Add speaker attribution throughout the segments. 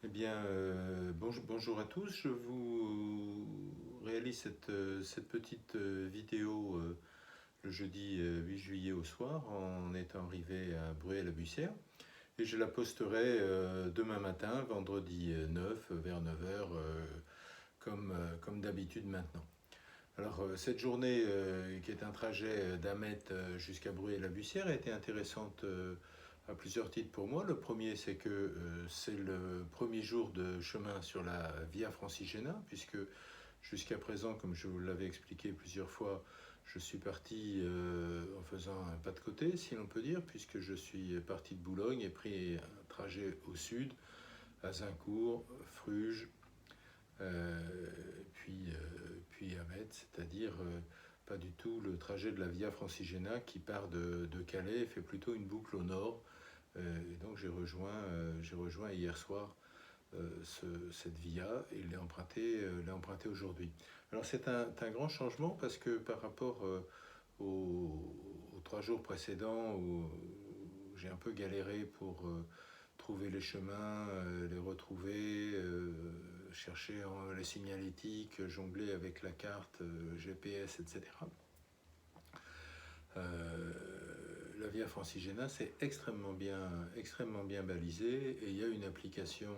Speaker 1: Eh bien, bonjour à tous. Je vous réalise cette petite vidéo le jeudi 8 juillet au soir en étant arrivé à Bruay-la-Bussière. Et je la posterai demain matin, vendredi 9, vers 9 heures, comme d'habitude maintenant. Alors, cette journée qui est un trajet d'Amet jusqu'à Bruay-la-Bussière a été intéressante à plusieurs titres pour moi. Le premier, c'est que c'est le premier jour de chemin sur la Via Francigena, puisque jusqu'à présent, comme je vous l'avais expliqué plusieurs fois, je suis parti en faisant un pas de côté, si l'on peut dire, puisque je suis parti de Boulogne et pris un trajet au sud, à Zincourt, Fruges, euh, puis Amet, c'est-à-dire pas du tout le trajet de la Via Francigena qui part de Calais et fait plutôt une boucle au nord. Et donc j'ai rejoint hier soir cette via et l'ai emprunté aujourd'hui. Alors c'est un grand changement parce que par rapport aux 3 jours précédents où j'ai un peu galéré pour trouver les chemins, les retrouver, chercher les signalétiques, jongler avec la carte GPS, etc. Euh, la Via Francigena, c'est extrêmement bien balisé et il y a une application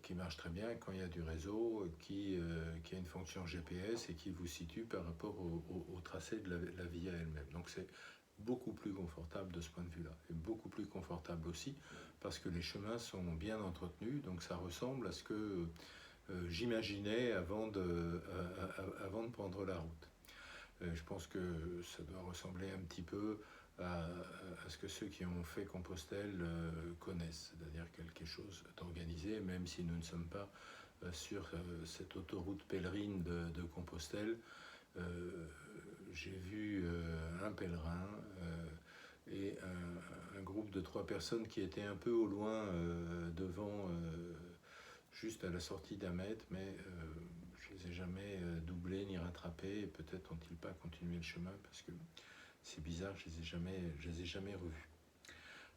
Speaker 1: qui marche très bien quand il y a du réseau, qui a une fonction GPS et qui vous situe par rapport au tracé de la via elle-même. Donc c'est beaucoup plus confortable de ce point de vue-là. Et beaucoup plus confortable aussi parce que les chemins sont bien entretenus, donc ça ressemble à ce que j'imaginais avant de prendre la route. Je pense que ça doit ressembler un petit peu à ce que ceux qui ont fait Compostelle connaissent, c'est-à-dire quelque chose d'organisé, même si nous ne sommes pas sur cette autoroute pèlerine de Compostelle. Euh, j'ai vu un pèlerin et un groupe de 3 personnes qui étaient un peu au loin devant, juste à la sortie d'Amet, mais je ne les ai jamais doublés ni rattrapés, et peut-être ont-ils pas continué le chemin parce que c'est bizarre, je les ai jamais revus.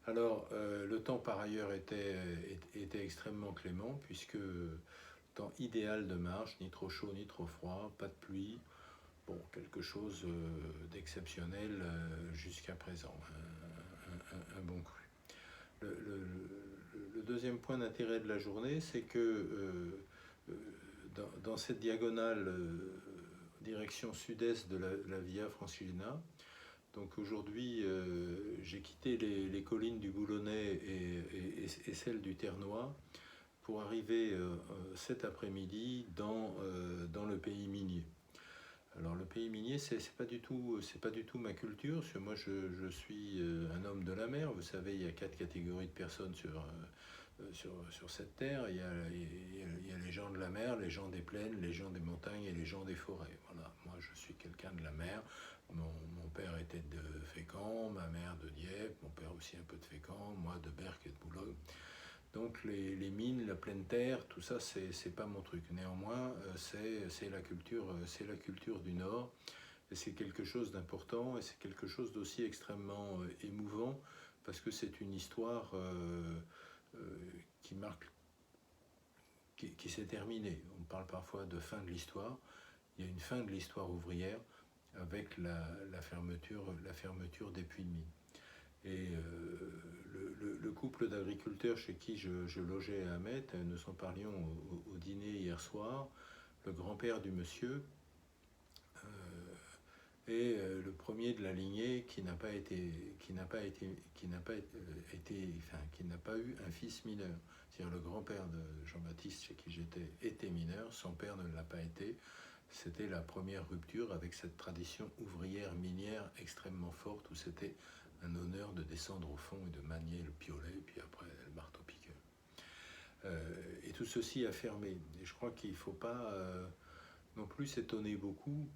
Speaker 1: Alors, le temps par ailleurs était extrêmement clément, puisque temps idéal de marche, ni trop chaud ni trop froid, pas de pluie, bon, quelque chose d'exceptionnel jusqu'à présent, un bon cru. Le deuxième point d'intérêt de la journée, c'est que dans cette diagonale direction sud-est de la Via Francigena, donc aujourd'hui j'ai quitté les collines du Boulonnais et celles du Ternois pour arriver cet après-midi dans le pays minier. Alors le pays minier, c'est pas du tout ma culture, parce que moi je suis un homme de la mer. Vous savez, il y a 4 catégories de personnes sur cette terre. Il y a les gens de la mer, les gens des plaines, les gens des montagnes et les gens des forêts. Voilà, moi je suis quelqu'un de la mer. Mon père était de Fécamp, ma mère de Dieppe, mon père aussi un peu de Fécamp, moi de Berck et de Boulogne. Donc les mines, la pleine terre, tout ça, c'est pas mon truc. Néanmoins, c'est la culture du Nord, et c'est quelque chose d'important, et c'est quelque chose d'aussi extrêmement émouvant, parce que c'est une histoire euh, qui marque, qui s'est terminée. On parle parfois de fin de l'histoire. Il y a une fin de l'histoire ouvrière avec la fermeture des puits de mine. Et le couple d'agriculteurs chez qui je logeais à Amet, nous en parlions au dîner hier soir. Le grand-père du monsieur est le premier de la lignée qui n'a pas eu un fils mineur. C'est-à-dire le grand-père de Jean-Baptiste chez qui j'étais était mineur, son père ne l'a pas été. C'était la première rupture avec cette tradition ouvrière minière extrêmement forte où c'était un honneur de descendre au fond et de manier le piolet, puis après le marteau-piqueur. Et tout ceci a fermé. Et je crois qu'il ne faut pas non plus s'étonner beaucoup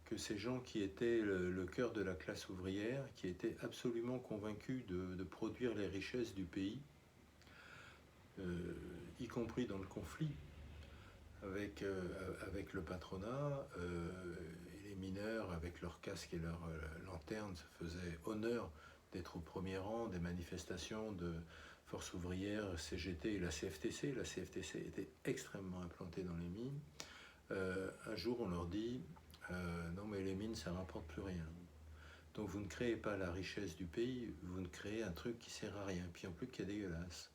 Speaker 1: que ces gens qui étaient le cœur de la classe ouvrière, qui étaient absolument convaincus de produire les richesses du pays, y compris dans le conflit avec le patronat, et les mineurs avec leurs casques et leurs lanternes se faisaient honneur d'être au premier rang des manifestations de Force ouvrière, CGT et la CFTC. La CFTC était extrêmement implantée dans les mines. Un jour, on leur dit non, mais les mines, ça ne rapporte plus rien. Donc vous ne créez pas la richesse du pays, vous ne créez un truc qui ne sert à rien, puis en plus qui est dégueulasse.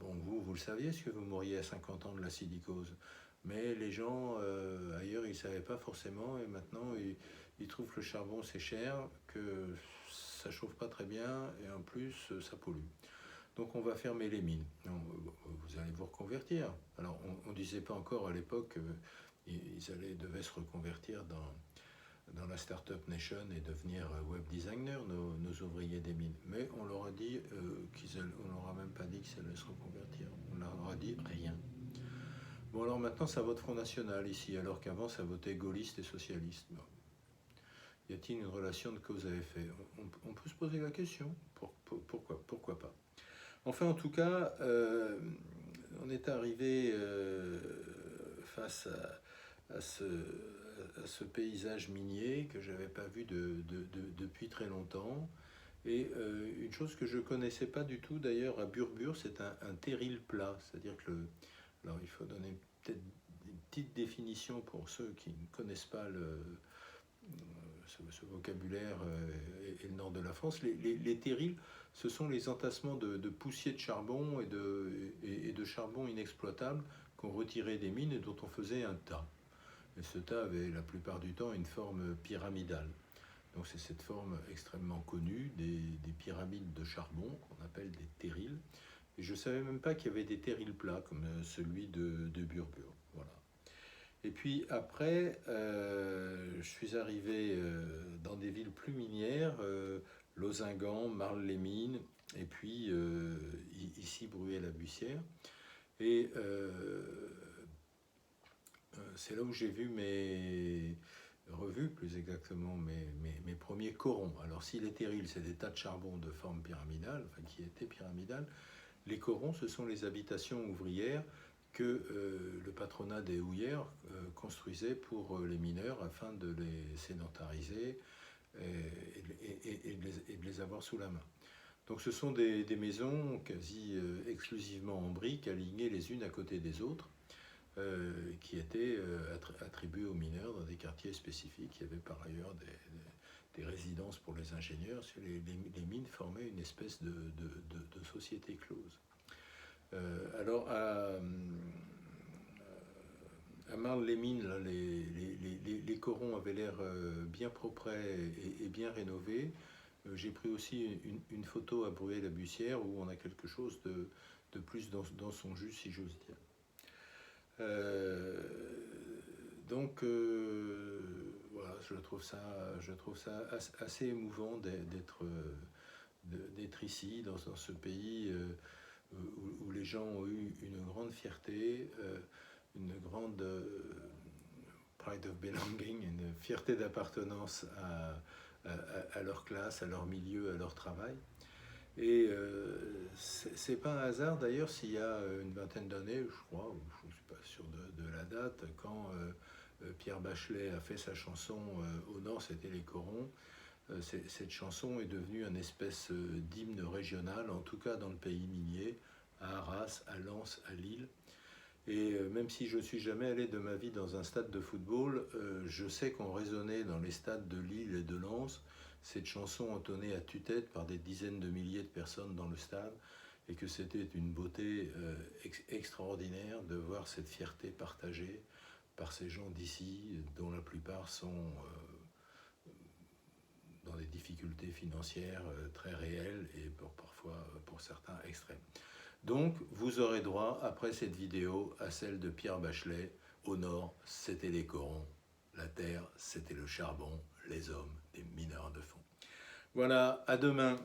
Speaker 1: Bon, vous le saviez, parce que vous mouriez à 50 ans de la silicose. Mais les gens ailleurs, ils ne savaient pas forcément, et maintenant, ils trouvent que le charbon, c'est cher, que ça ne chauffe pas très bien, et en plus, ça pollue. Donc on va fermer les mines. Non, vous allez vous reconvertir. Alors on ne disait pas encore à l'époque qu'ils devaient se reconvertir dans la Startup Nation et devenir web designer, nos ouvriers des mines. Mais on leur a dit on leur a même pas dit qu'ils allaient se reconvertir. On leur a dit rien. Bon, alors maintenant ça vote Front National ici, alors qu'avant ça votait gaulliste et socialiste. Bon. Y a-t-il une relation de cause à effet? On peut se poser la question. Pourquoi pas? Enfin, en tout cas, on est arrivé face à ce paysage minier que je n'avais pas vu depuis très longtemps. Et une chose que je ne connaissais pas du tout d'ailleurs à Burbure, c'est un terril plat. C'est-à-dire que alors il faut donner peut-être une petite définition pour ceux qui ne connaissent pas ce vocabulaire et le nord de la France. Les terrils, ce sont les entassements de poussier de charbon et de charbon inexploitable qu'on retirait des mines et dont on faisait un tas. Et ce tas avait la plupart du temps une forme pyramidale. Donc c'est cette forme extrêmement connue des pyramides de charbon qu'on appelle des terrils. Et je ne savais même pas qu'il y avait des terrils plats comme celui de Burbure. Voilà. Et puis après, je suis arrivé dans des villes plus minières, Lausingan, Marles-les-Mines, et puis ici Bruay-la-Bussière. Et c'est là où j'ai vu revu plus exactement mes premiers corons. Alors si les terrils, c'est des tas de charbon de forme pyramidale, enfin qui étaient pyramidales, les corons, ce sont les habitations ouvrières que le patronat des houillères construisait pour les mineurs afin de les sédentariser et de les avoir sous la main. Donc ce sont des maisons quasi exclusivement en briques, alignées les unes à côté des autres, qui étaient attribuées aux mineurs dans des quartiers spécifiques. Il y avait par ailleurs des résidences pour les ingénieurs. Les mines formaient une espèce de société close. Alors à Marles-les-Mines, les corons avaient l'air bien propres et bien rénovés. J'ai pris aussi une photo à Bruay-la-Bussière où on a quelque chose de plus dans son jus, si j'ose dire. Donc voilà, je trouve ça assez émouvant d'être ici, dans ce pays où les gens ont eu une grande fierté, une grande pride of belonging, une fierté d'appartenance à leur classe, à leur milieu, à leur travail. Et c'est pas un hasard d'ailleurs s'il y a une vingtaine d'années, je crois, ou je ne suis pas sûr de la date, quand Pierre Bachelet a fait sa chanson Au Nord c'était les corons, cette chanson est devenue une espèce d'hymne régional, en tout cas dans le pays minier, à Arras, à Lens, à Lille. Et même si je ne suis jamais allé de ma vie dans un stade de football, je sais qu'on résonnait dans les stades de Lille et de Lens cette chanson entonnée à tue-tête par des dizaines de milliers de personnes dans le stade, et que c'était une beauté extraordinaire de voir cette fierté partagée par ces gens d'ici, dont la plupart sont dans des difficultés financières très réelles et parfois pour certains extrêmes. Donc vous aurez droit après cette vidéo à celle de Pierre Bachelet. Au nord c'était les corons, la terre c'était le charbon, les hommes des mineurs de fond. Voilà, à demain.